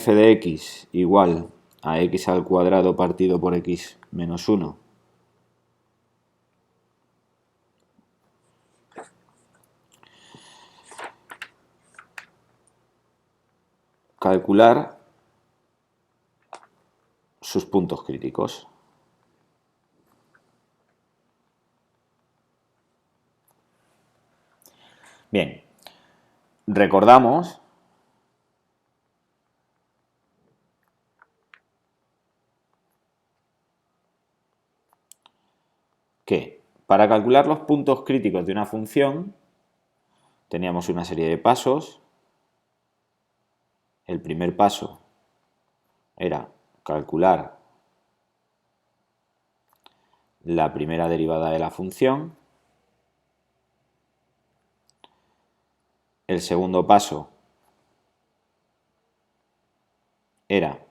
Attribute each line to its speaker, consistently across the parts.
Speaker 1: f de x igual a x al cuadrado partido por x menos 1. Calcular sus puntos críticos. Bien, recordamos que para calcular los puntos críticos de una función teníamos una serie de pasos. El primer paso era calcular la primera derivada de la función. El segundo paso era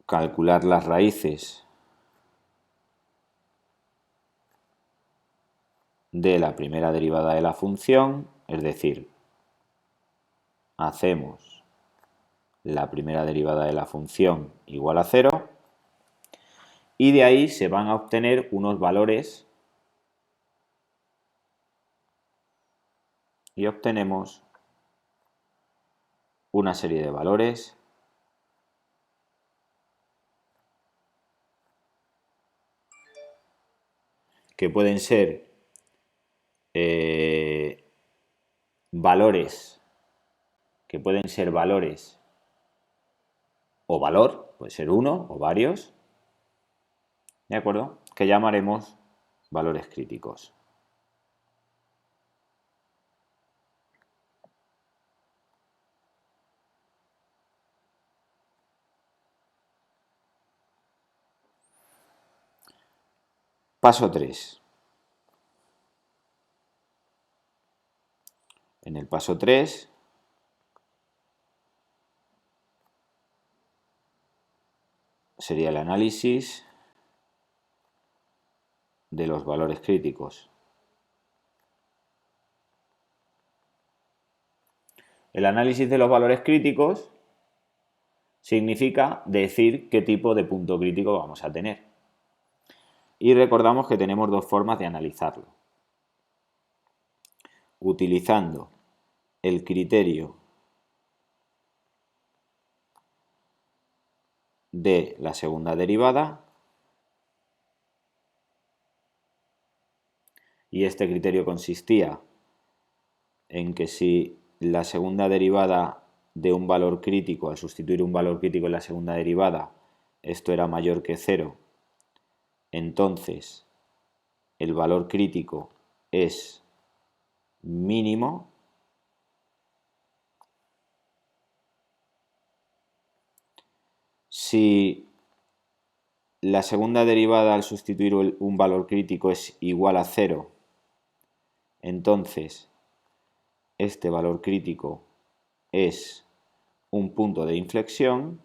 Speaker 1: calcular las raíces de la primera derivada de la función, es decir, hacemos la primera derivada de la función igual a 0 y de ahí se van a obtener unos valores y obtenemos una serie de valores que pueden ser valores o valor, puede ser uno o varios, ¿de acuerdo? Que llamaremos valores críticos. Paso 3. En el paso 3 sería el análisis de los valores críticos. El análisis de los valores críticos significa decir qué tipo de punto crítico vamos a tener. Y recordamos que tenemos dos formas de analizarlo. Utilizando el criterio de la segunda derivada, y este criterio consistía en que si la segunda derivada de un valor crítico, al sustituir un valor crítico en la segunda derivada, esto era mayor que 0, entonces el valor crítico es mínimo. Si la segunda derivada al sustituir un valor crítico es igual a 0, entonces este valor crítico es un punto de inflexión.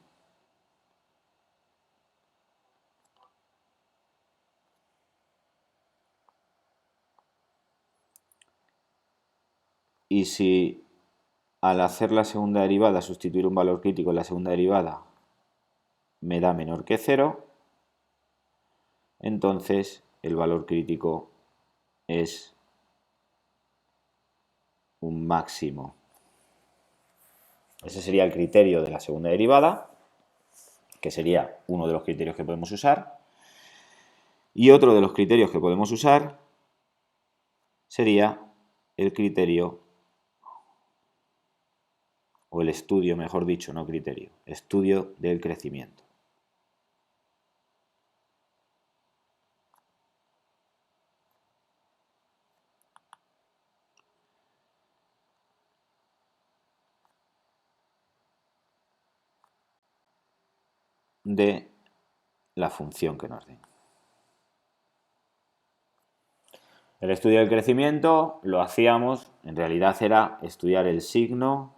Speaker 1: Y si al hacer la segunda derivada, sustituir un valor crítico en la segunda derivada, me da menor que 0, entonces el valor crítico es un máximo. Ese sería el criterio de la segunda derivada, que sería uno de los criterios que podemos usar. Y otro de los criterios que podemos usar sería el criterio, o el estudio, mejor dicho, no criterio, estudio del crecimiento. De la función que nos den. El estudio del crecimiento lo hacíamos, en realidad era estudiar el signo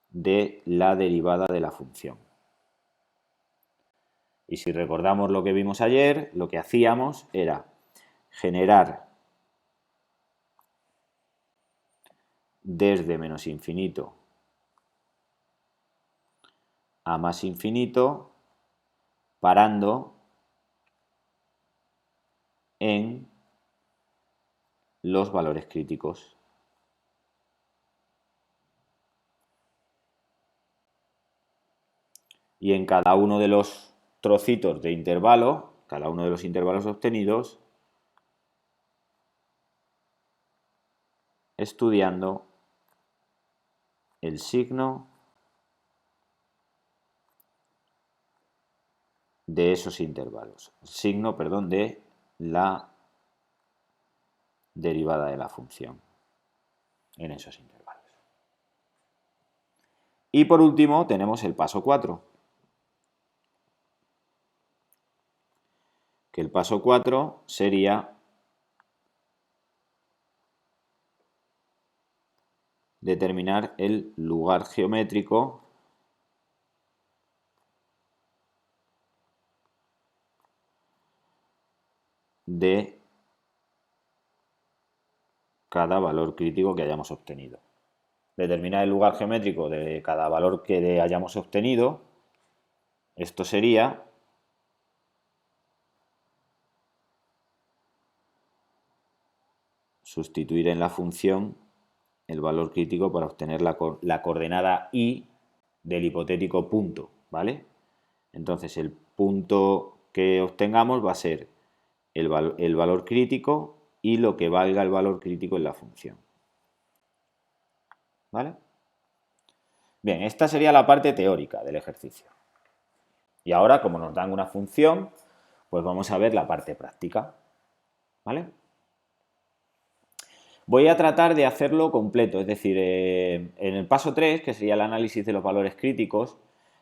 Speaker 1: de la derivada de la función. Y si recordamos lo que vimos ayer, lo que hacíamos era generar desde menos infinito a más infinito, parando en los valores críticos. Y en cada uno de los trocitos de intervalo, cada uno de los intervalos obtenidos, estudiando el signo de esos intervalos, el signo, perdón, de la derivada de la función en esos intervalos. Y por último tenemos el paso 4, que el paso 4 sería determinar el lugar geométrico de cada valor crítico que hayamos obtenido. Determinar el lugar geométrico de cada valor que hayamos obtenido. Esto sería sustituir en la función el valor crítico para obtener la coordenada y del hipotético punto, ¿vale? Entonces el punto que obtengamos va a ser el valor crítico y lo que valga el valor crítico en la función. ¿Vale? Bien, esta sería la parte teórica del ejercicio. Y ahora, como nos dan una función, pues vamos a ver la parte práctica. ¿Vale? Voy a tratar de hacerlo completo, es decir, en el paso 3, que sería el análisis de los valores críticos,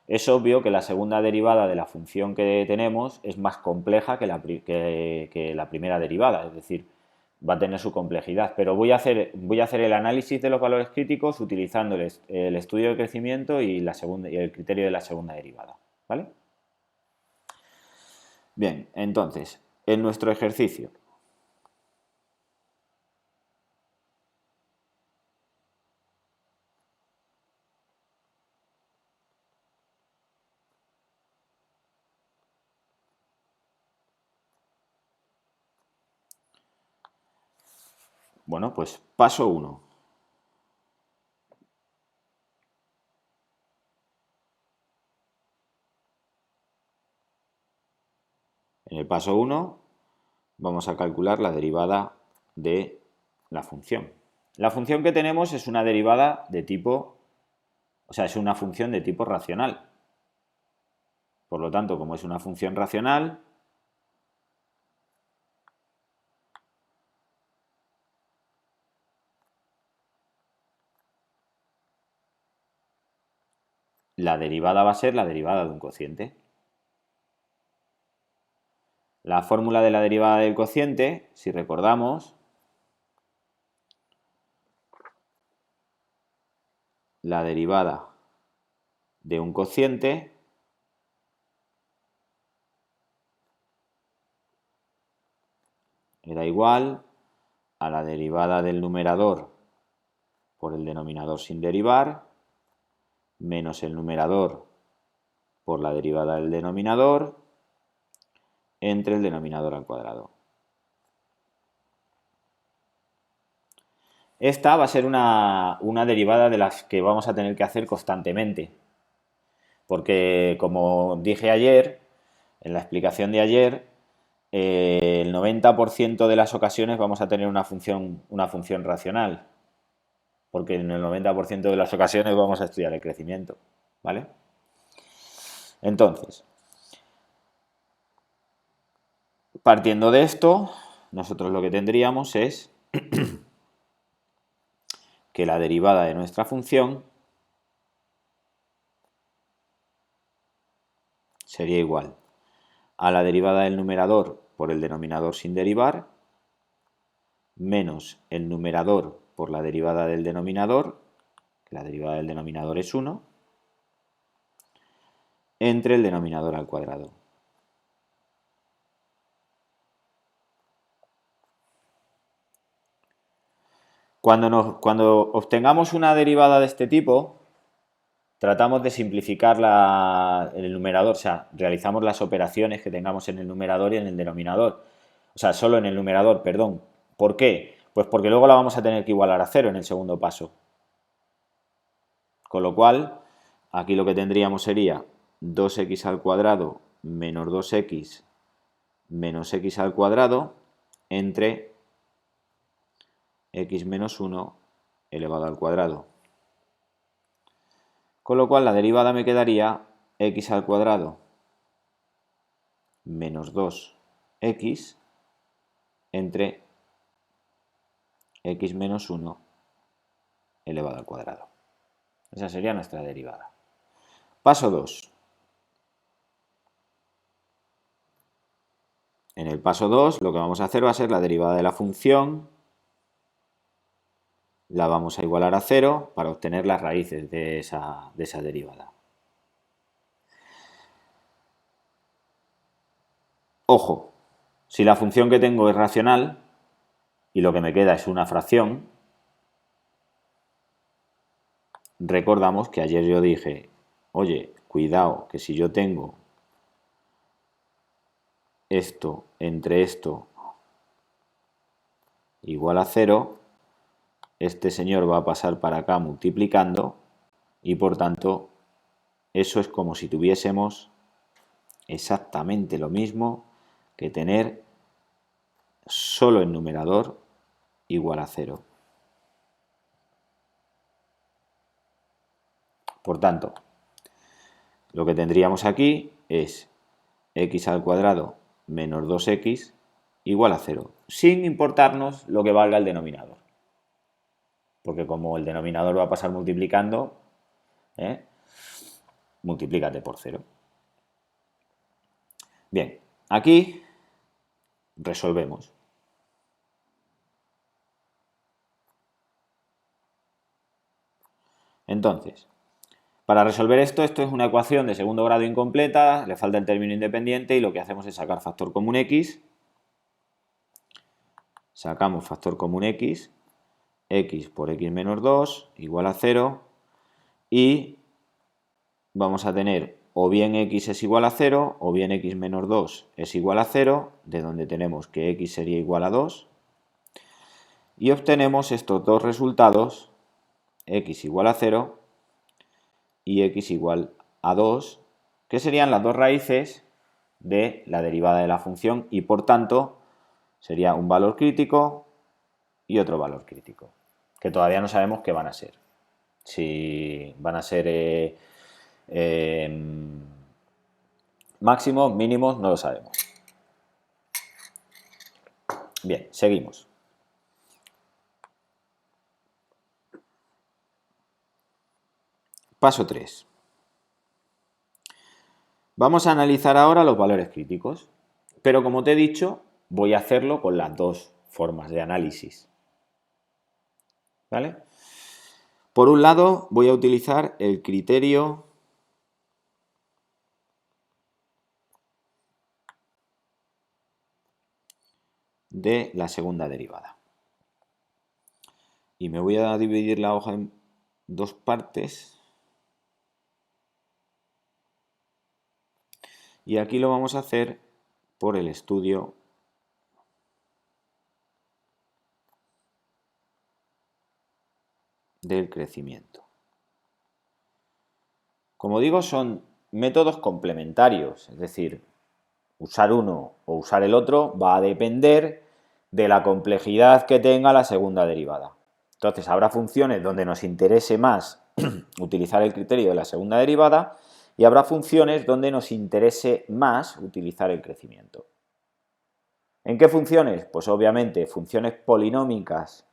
Speaker 1: es obvio que la segunda derivada de la función que tenemos es más compleja que la primera derivada, es decir, va a tener su complejidad, pero voy a hacer el análisis de los valores críticos utilizando el estudio de crecimiento y el criterio de la segunda derivada, ¿vale? Bien, entonces, en nuestro ejercicio, bueno, pues paso 1. En el paso 1 vamos a calcular la derivada de la función. La función que tenemos es una derivada de tipo, o sea, es una función de tipo racional. Por lo tanto, como es una función racional, la derivada va a ser la derivada de un cociente. La fórmula de la derivada del cociente, si recordamos, la derivada de un cociente era igual a la derivada del numerador por el denominador sin derivar, menos el numerador por la derivada del denominador, entre el denominador al cuadrado. Esta va a ser una derivada de las que vamos a tener que hacer constantemente, porque como dije ayer, en la explicación de ayer, el 90% de las ocasiones vamos a tener una función racional, porque en el 90% de las ocasiones vamos a estudiar el crecimiento, ¿vale? Entonces, partiendo de esto, nosotros lo que tendríamos es que la derivada de nuestra función sería igual a la derivada del numerador por el denominador sin derivar, menos el numerador por la derivada del denominador, que la derivada del denominador es 1, entre el denominador al cuadrado. Cuando obtengamos una derivada de este tipo, tratamos de simplificarla en el numerador, o sea, realizamos las operaciones que tengamos en el numerador y en el denominador. O sea, solo en el numerador, perdón. ¿Por qué? Pues porque luego la vamos a tener que igualar a 0 en el segundo paso. Con lo cual, aquí lo que tendríamos sería 2x al cuadrado menos 2x menos x al cuadrado entre x menos 1 elevado al cuadrado. Con lo cual la derivada me quedaría x al cuadrado menos 2x entre x menos 1 elevado al cuadrado. Esa sería nuestra derivada. Paso 2. En el paso 2 lo que vamos a hacer va a ser la derivada de la función, la vamos a igualar a 0 para obtener las raíces de esa derivada. Ojo, si la función que tengo es racional y lo que me queda es una fracción, recordamos que ayer yo dije, oye, cuidado, que si yo tengo esto entre esto igual a 0, este señor va a pasar para acá multiplicando y por tanto eso es como si tuviésemos exactamente lo mismo que tener solo el numerador igual a 0. Por tanto, lo que tendríamos aquí es x al cuadrado menos 2x igual a 0, sin importarnos lo que valga el denominador. Porque como el denominador va a pasar multiplicando, multiplícate por 0. Bien, aquí resolvemos. Entonces, para resolver esto es una ecuación de segundo grado incompleta, le falta el término independiente y lo que hacemos es sacar factor común x. Sacamos factor común x por x menos 2 igual a 0 y vamos a tener o bien x es igual a 0 o bien x menos 2 es igual a 0, de donde tenemos que x sería igual a 2 y obtenemos estos dos resultados, x igual a 0 y x igual a 2, que serían las dos raíces de la derivada de la función y por tanto sería un valor crítico y otro valor crítico, que todavía no sabemos qué van a ser. Si van a ser máximos, mínimos, no lo sabemos. Bien, seguimos. Paso 3. Vamos a analizar ahora los valores críticos, pero como te he dicho, voy a hacerlo con las dos formas de análisis. ¿Vale? Por un lado, voy a utilizar el criterio de la segunda derivada. Y me voy a dividir la hoja en dos partes. Y aquí lo vamos a hacer por el estudio del crecimiento. Como digo, son métodos complementarios, es decir, usar uno o usar el otro va a depender de la complejidad que tenga la segunda derivada. Entonces, habrá funciones donde nos interese más utilizar el criterio de la segunda derivada y habrá funciones donde nos interese más utilizar el crecimiento. ¿En qué funciones? Pues obviamente funciones polinómicas,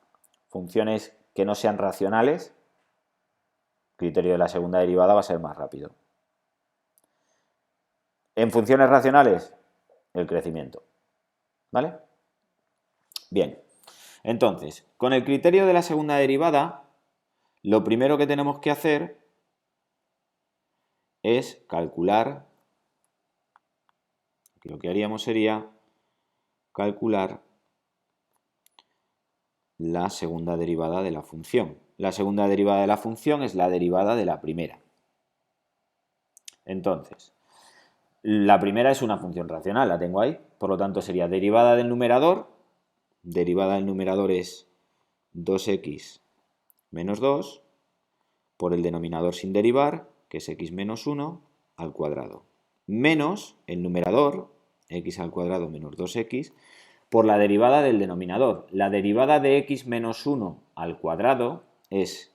Speaker 1: funciones que no sean racionales, el criterio de la segunda derivada va a ser más rápido. En funciones racionales, el crecimiento. ¿Vale? Bien, entonces, con el criterio de la segunda derivada, lo primero que tenemos que hacer es calcular, lo que haríamos sería calcular la segunda derivada de la función. La segunda derivada de la función es la derivada de la primera. Entonces, la primera es una función racional, la tengo ahí, por lo tanto sería derivada del numerador es 2x menos 2 por el denominador sin derivar, que es x menos 1 al cuadrado, menos el numerador, x al cuadrado menos 2x, por la derivada del denominador. La derivada de x menos 1 al cuadrado es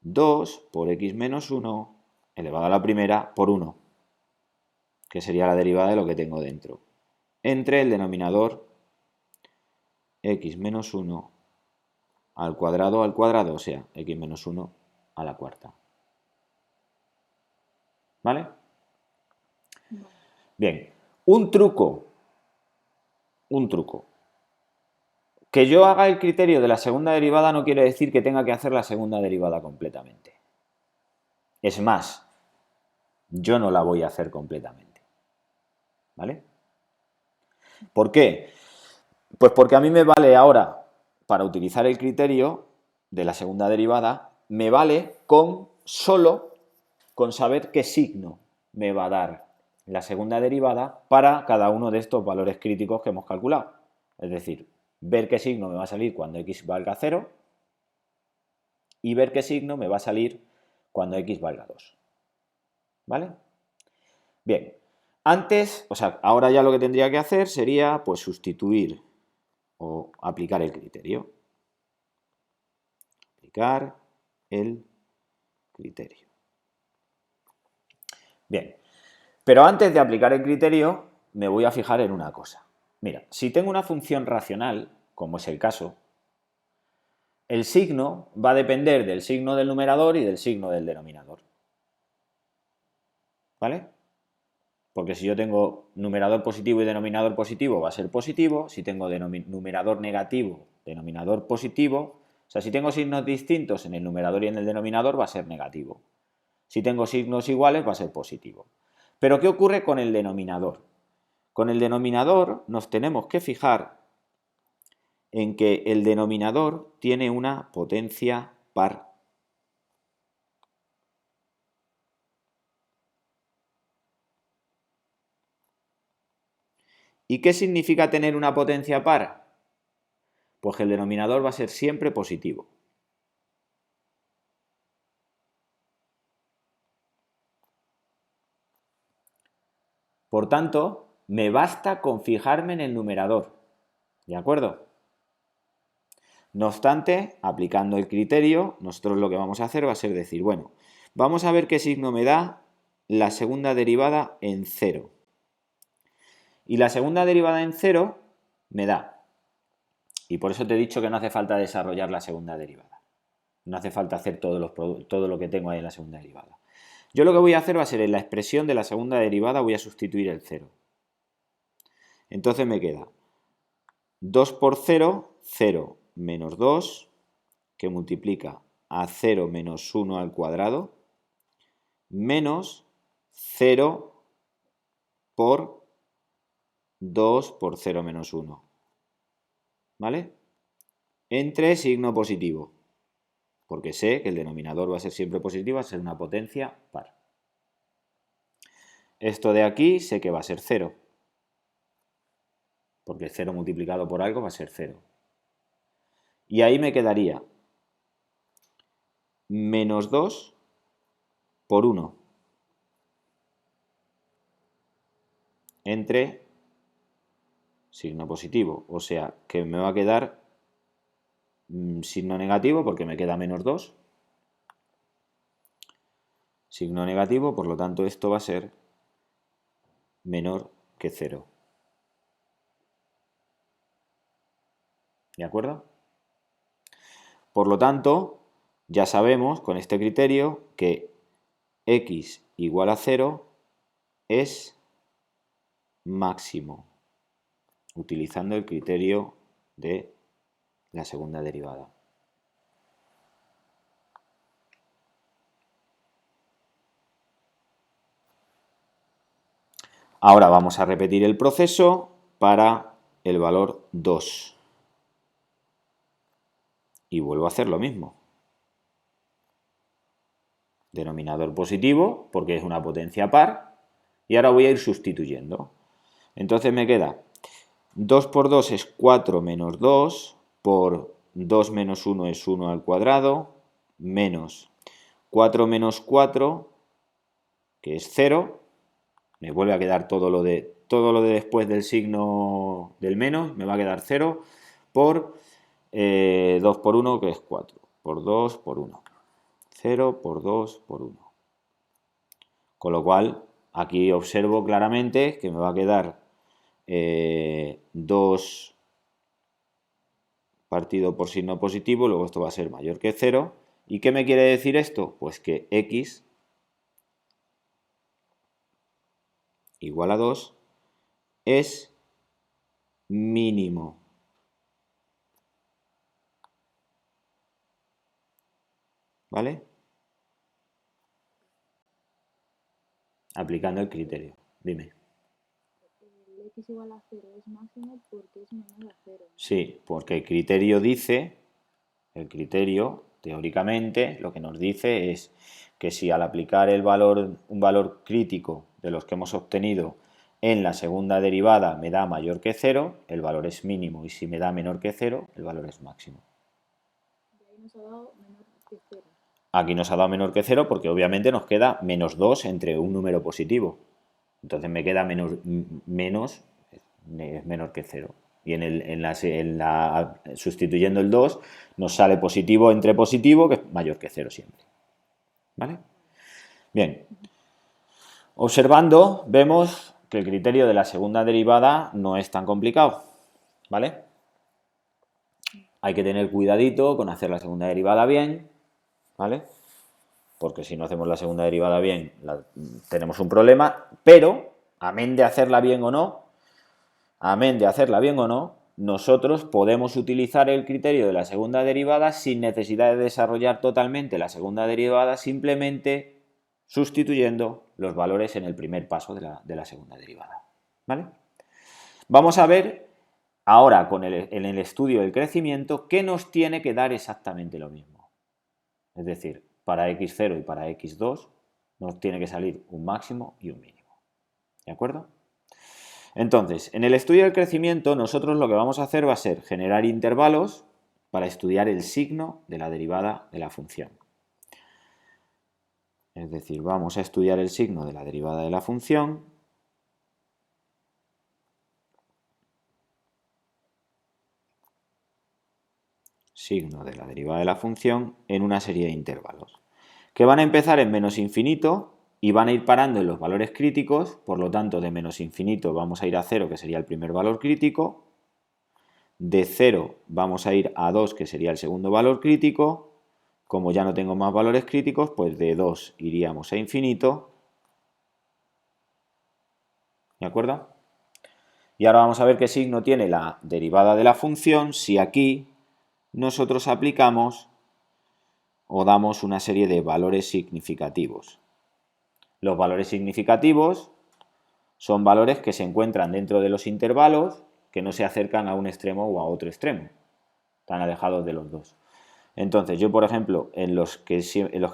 Speaker 1: 2 por x menos 1 elevado a la primera por 1, que sería la derivada de lo que tengo dentro, entre el denominador x menos 1 al cuadrado, o sea, x menos 1 a la cuarta. ¿Vale? Bien, un truco. Que yo haga el criterio de la segunda derivada no quiere decir que tenga que hacer la segunda derivada completamente. Es más, yo no la voy a hacer completamente. ¿Vale? ¿Por qué? Pues porque a mí me vale ahora, para utilizar el criterio de la segunda derivada, me vale solo con saber qué signo me va a dar la segunda derivada para cada uno de estos valores críticos que hemos calculado. Es decir, ver qué signo me va a salir cuando x valga 0 y ver qué signo me va a salir cuando x valga 2. ¿Vale? Bien, ahora ya lo que tendría que hacer sería pues sustituir o aplicar el criterio. Aplicar el criterio. Bien, pero antes de aplicar el criterio me voy a fijar en una cosa. Mira, si tengo una función racional, como es el caso, el signo va a depender del signo del numerador y del signo del denominador. ¿Vale? Porque si yo tengo numerador positivo y denominador positivo, va a ser positivo. Si tengo numerador negativo, denominador positivo. O sea, si tengo signos distintos en el numerador y en el denominador, va a ser negativo. Si tengo signos iguales, va a ser positivo. Pero ¿qué ocurre con el denominador? Con el denominador nos tenemos que fijar en que el denominador tiene una potencia par. ¿Y qué significa tener una potencia par? Pues que el denominador va a ser siempre positivo. Por tanto, me basta con fijarme en el numerador. ¿De acuerdo? No obstante, aplicando el criterio, nosotros lo que vamos a hacer va a ser decir, bueno, vamos a ver qué signo me da la segunda derivada en 0. Y la segunda derivada en 0 me da. Y por eso te he dicho que no hace falta desarrollar la segunda derivada. No hace falta hacer todo lo que tengo ahí en la segunda derivada. Yo lo que voy a hacer va a ser en la expresión de la segunda derivada voy a sustituir el 0. Entonces me queda 2 por 0, 0 menos 2, que multiplica a 0 menos 1 al cuadrado, menos 0 por 2 por 0 menos 1. ¿Vale? Entre signo positivo, porque sé que el denominador va a ser siempre positivo, va a ser una potencia par. Esto de aquí sé que va a ser 0, porque 0 multiplicado por algo va a ser 0. Y ahí me quedaría menos 2 por 1 entre signo positivo. O sea, que me va a quedar signo negativo porque me queda menos 2. Signo negativo, por lo tanto esto va a ser menor que 0. ¿De acuerdo? Por lo tanto, ya sabemos con este criterio que x igual a 0 es máximo, utilizando el criterio de la segunda derivada. Ahora vamos a repetir el proceso para el valor 2. y vuelvo a hacer lo mismo. Denominador positivo, porque es una potencia par, y ahora voy a ir sustituyendo. Entonces me queda 2 por 2 es 4 menos 2, por 2 menos 1 es 1 al cuadrado, menos 4 menos 4, que es 0, me vuelve a quedar todo lo de después del signo del menos, me va a quedar 0, por 2 por 1, que es 4, por 2 por 1. 0 por 2 por 1. Con lo cual, aquí observo claramente que me va a quedar 2 partido por signo positivo, luego esto va a ser mayor que 0. ¿Y qué me quiere decir esto? Pues que x igual a 2 es mínimo. ¿Vale? Aplicando el criterio. Dime.
Speaker 2: El x igual a 0 es máximo porque es menor a 0.
Speaker 1: Sí, porque el criterio dice, teóricamente, lo que nos dice es que si al aplicar un valor crítico de los que hemos obtenido en la segunda derivada me da mayor que 0, el valor es mínimo, y si me da menor que 0, el valor es máximo.
Speaker 2: Y ahí nos ha dado menor que 0.
Speaker 1: Aquí nos ha dado menor que 0 porque obviamente nos queda menos 2 entre un número positivo. Entonces me queda menos es menor que 0. Y sustituyendo el 2 nos sale positivo entre positivo, que es mayor que 0 siempre. ¿Vale? Bien. Observando, vemos que el criterio de la segunda derivada no es tan complicado. ¿Vale? Hay que tener cuidadito con hacer la segunda derivada bien. ¿Vale? Porque si no hacemos la segunda derivada bien, tenemos un problema, pero, amén de hacerla bien o no, nosotros podemos utilizar el criterio de la segunda derivada sin necesidad de desarrollar totalmente la segunda derivada, simplemente sustituyendo los valores en el primer paso de la segunda derivada. ¿Vale? Vamos a ver ahora en el estudio del crecimiento qué nos tiene que dar exactamente lo mismo. Es decir, para x0 y para x2 nos tiene que salir un máximo y un mínimo. ¿De acuerdo? Entonces, en el estudio del crecimiento nosotros lo que vamos a hacer va a ser generar intervalos para estudiar el signo de la derivada de la función. Es decir, vamos a estudiar el signo de la derivada de la función en una serie de intervalos que van a empezar en menos infinito y van a ir parando en los valores críticos. Por lo tanto, de menos infinito vamos a ir a 0, que sería el primer valor crítico. De 0 vamos a ir a 2, que sería el segundo valor crítico. Como ya no tengo más valores críticos, pues de 2 iríamos a infinito. ¿De acuerdo? Y ahora vamos a ver qué signo tiene la derivada de la función si aquí nosotros aplicamos o damos una serie de valores significativos. Los valores significativos son valores que se encuentran dentro de los intervalos que no se acercan a un extremo o a otro extremo, están alejados de los dos. Entonces yo, por ejemplo, en los que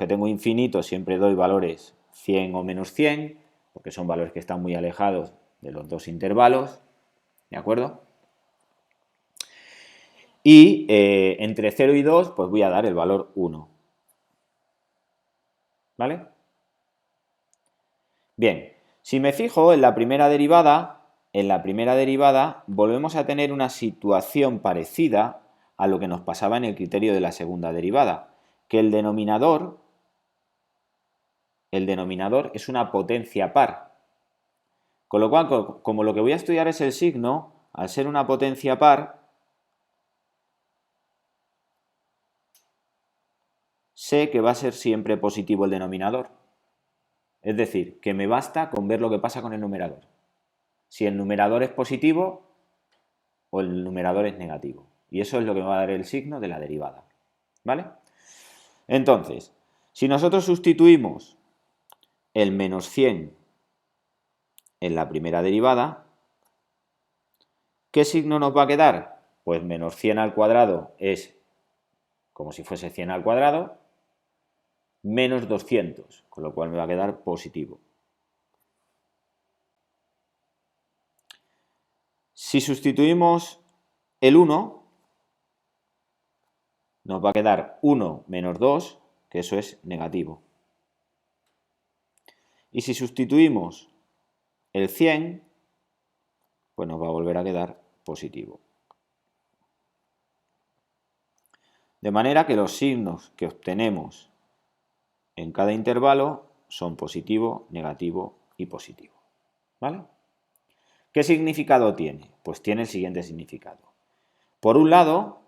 Speaker 1: tengo infinito siempre doy valores 100 o menos 100, porque son valores que están muy alejados de los dos intervalos, ¿de acuerdo? Y entre 0 y 2 pues voy a dar el valor 1. ¿Vale? Bien, si me fijo en la primera derivada, volvemos a tener una situación parecida a lo que nos pasaba en el criterio de la segunda derivada, que el denominador es una potencia par. Con lo cual, como lo que voy a estudiar es el signo, al ser una potencia par, sé que va a ser siempre positivo el denominador. Es decir, que me basta con ver lo que pasa con el numerador. Si el numerador es positivo o el numerador es negativo. Y eso es lo que me va a dar el signo de la derivada. ¿Vale? Entonces, si nosotros sustituimos el menos 100 en la primera derivada, ¿qué signo nos va a quedar? Pues menos 100 al cuadrado es como si fuese 100 al cuadrado, menos 200, con lo cual me va a quedar positivo. Si sustituimos el 1, nos va a quedar 1 menos 2, que eso es negativo. Y si sustituimos el 100, pues nos va a volver a quedar positivo. De manera que los signos que obtenemos en cada intervalo son positivo, negativo y positivo. ¿Vale? ¿Qué significado tiene? Pues tiene el siguiente significado. Por un lado,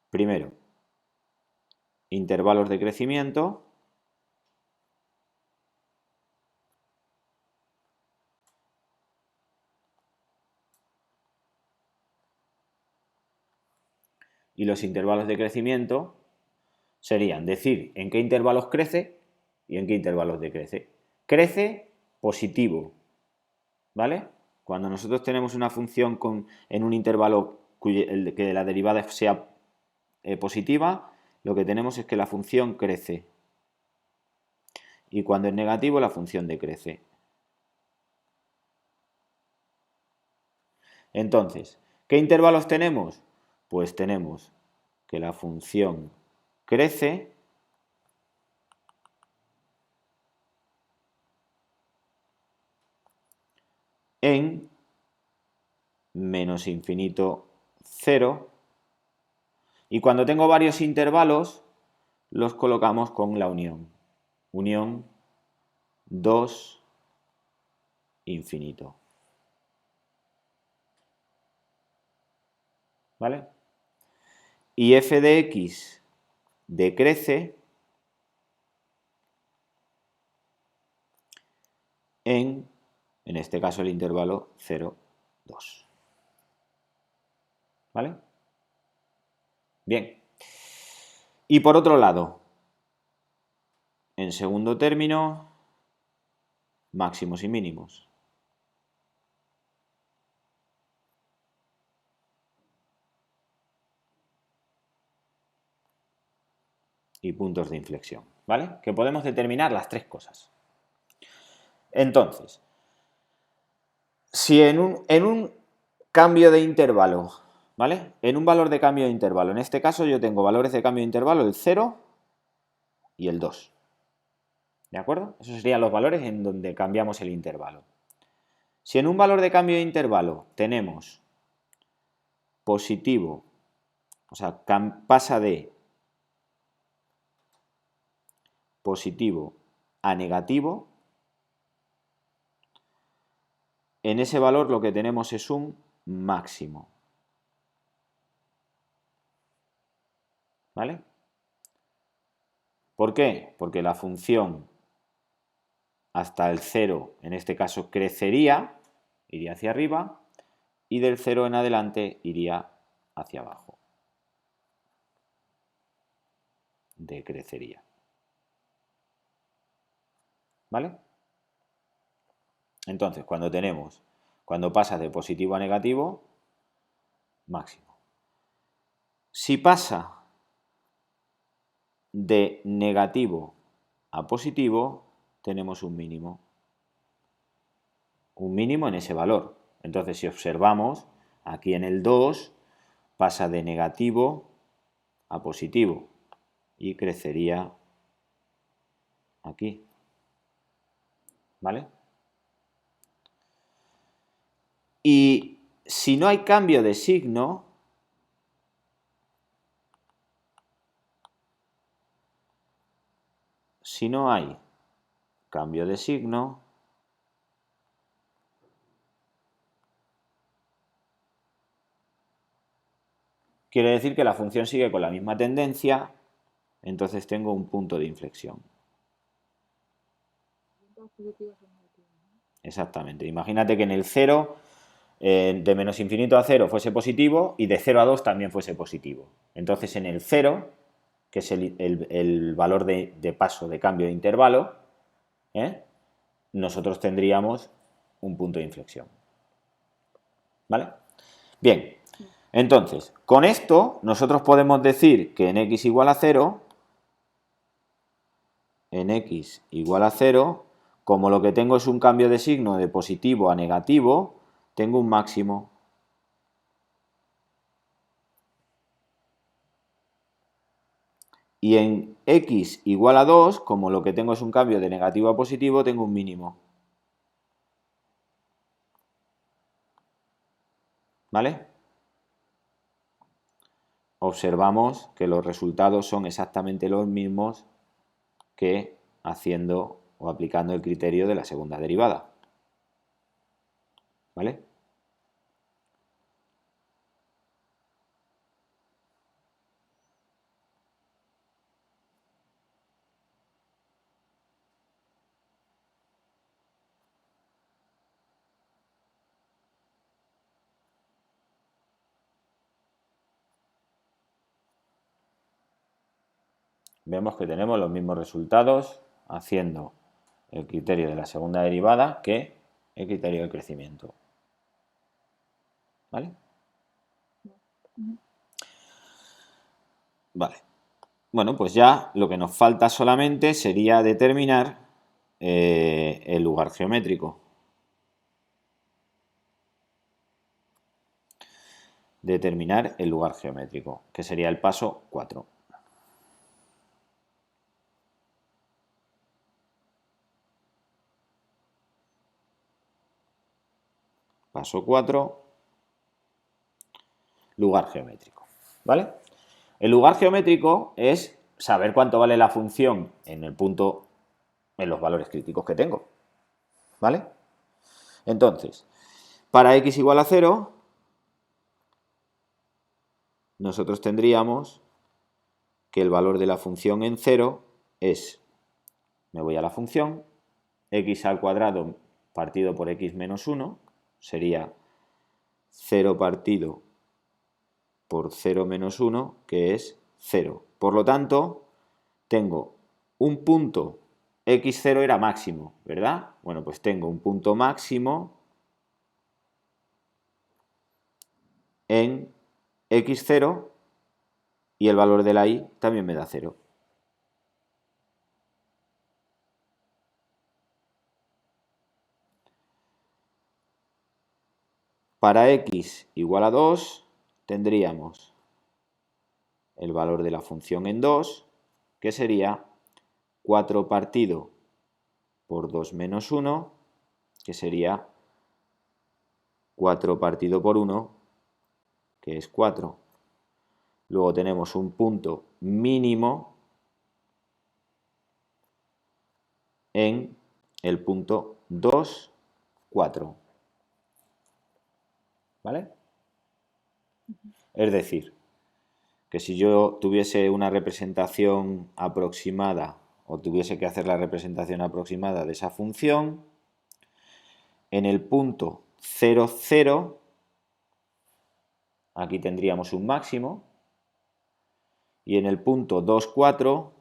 Speaker 1: primero, intervalos de crecimiento. Y los intervalos de crecimiento serían decir en qué intervalos crece y en qué intervalos decrece. Crece positivo, ¿vale? Cuando nosotros tenemos una función en un intervalo que la derivada sea positiva, lo que tenemos es que la función crece. Y cuando es negativo, la función decrece. Entonces, ¿qué intervalos tenemos? Pues tenemos que la función crece en menos infinito 0. Y cuando tengo varios intervalos, los colocamos con la unión. Unión 2 infinito. ¿Vale? Y f de x decrece en este caso el intervalo 0, 2. ¿Vale? Bien. Y por otro lado, en segundo término, máximos y mínimos. Y puntos de inflexión, ¿vale? Que podemos determinar las tres cosas. Entonces, si en un cambio de intervalo, ¿vale? En un valor de cambio de intervalo, en este caso yo tengo valores de cambio de intervalo el 0 y el 2. ¿De acuerdo? Esos serían los valores en donde cambiamos el intervalo. Si en un valor de cambio de intervalo tenemos positivo, o sea, pasa de positivo a negativo, en ese valor lo que tenemos es un máximo. ¿Vale? ¿Por qué? Porque la función hasta el 0, en este caso, crecería, iría hacia arriba, y del 0 en adelante iría hacia abajo. Decrecería. ¿Vale? Entonces, cuando pasa de positivo a negativo, máximo. Si pasa de negativo a positivo, tenemos un mínimo. Un mínimo en ese valor. Entonces, si observamos, aquí en el 2 pasa de negativo a positivo y crecería aquí. ¿Vale? Y si no hay cambio de signo, quiere decir que la función sigue con la misma tendencia, entonces tengo un punto de inflexión. Exactamente. Imagínate que en el 0, de menos infinito a 0 fuese positivo y de 0 a 2 también fuese positivo. Entonces en el 0, que es el valor de paso de cambio de intervalo, nosotros tendríamos un punto de inflexión. ¿Vale? Bien. Entonces, con esto nosotros podemos decir que en x igual a 0, como lo que tengo es un cambio de signo de positivo a negativo, tengo un máximo. Y en x igual a 2, como lo que tengo es un cambio de negativo a positivo, tengo un mínimo. ¿Vale? Observamos que los resultados son exactamente los mismos que haciendo o aplicando el criterio de la segunda derivada. ¿Vale? Vemos que tenemos los mismos resultados haciendo el criterio de la segunda derivada que el criterio del crecimiento. ¿Vale? Vale. Bueno, pues ya lo que nos falta solamente sería determinar el lugar geométrico. Determinar el lugar geométrico, que sería el paso 4. Paso 4, lugar geométrico. ¿Vale? El lugar geométrico es saber cuánto vale la función en el punto, en los valores críticos que tengo. ¿Vale? Entonces, para x igual a 0, nosotros tendríamos que el valor de la función en 0 es, me voy a la función, x al cuadrado partido por x menos 1, sería 0 partido por 0 menos 1, que es 0. Por lo tanto, tengo un punto, x0 era máximo, ¿verdad? Bueno, pues tengo un punto máximo en x0 y el valor de la y también me da 0. Para x igual a 2 tendríamos el valor de la función en 2, que sería 4 partido por 2 menos 1, que sería 4 partido por 1, que es 4. Luego tenemos un punto mínimo en el punto 2, 4. ¿Vale? Es decir, que si yo tuviese una representación aproximada o tuviese que hacer la representación aproximada de esa función, en el punto 0, 0, aquí tendríamos un máximo, y en el punto 2, 4,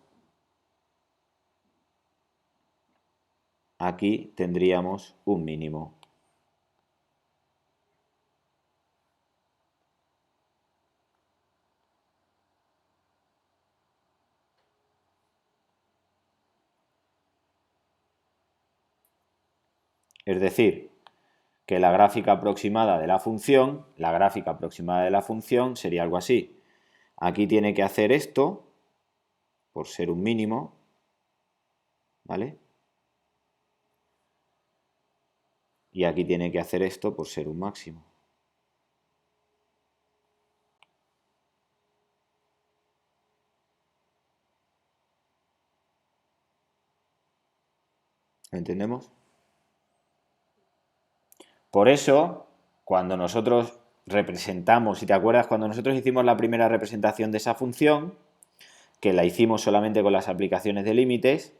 Speaker 1: aquí tendríamos un mínimo. Es decir, que la gráfica aproximada de la función, sería algo así. Aquí tiene que hacer esto, por ser un mínimo, ¿vale? Y aquí tiene que hacer esto por ser un máximo. ¿Entendemos? Por eso, cuando nosotros representamos, si te acuerdas, cuando nosotros hicimos la primera representación de esa función, que la hicimos solamente con las aplicaciones de límites,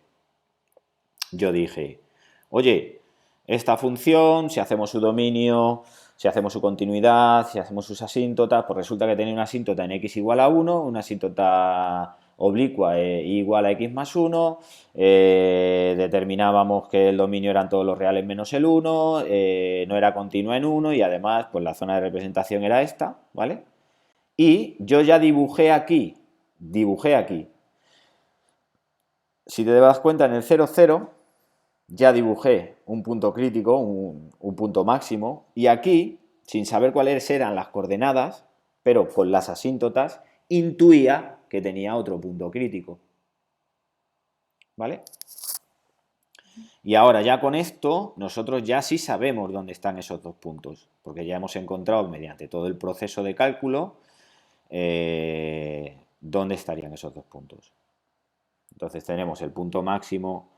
Speaker 1: yo dije, oye, esta función, si hacemos su dominio, si hacemos su continuidad, si hacemos sus asíntotas, pues resulta que tiene una asíntota en x igual a 1, una asíntota oblicua igual a x más 1, determinábamos que el dominio eran todos los reales menos el 1, no era continua en 1 y además pues la zona de representación era esta, ¿vale? Y yo ya dibujé aquí. Si te das cuenta, en el 0, 0 ya dibujé un punto crítico, un punto máximo, y aquí, sin saber cuáles eran las coordenadas, pero con las asíntotas, intuía que tenía otro punto crítico. ¿Vale? Y ahora ya con esto, nosotros ya sí sabemos dónde están esos dos puntos, porque ya hemos encontrado mediante todo el proceso de cálculo dónde estarían esos dos puntos. Entonces tenemos el punto máximo,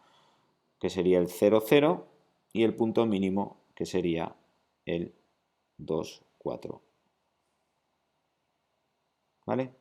Speaker 1: que sería el 0, 0, y el punto mínimo, que sería el 2, 4. ¿Vale?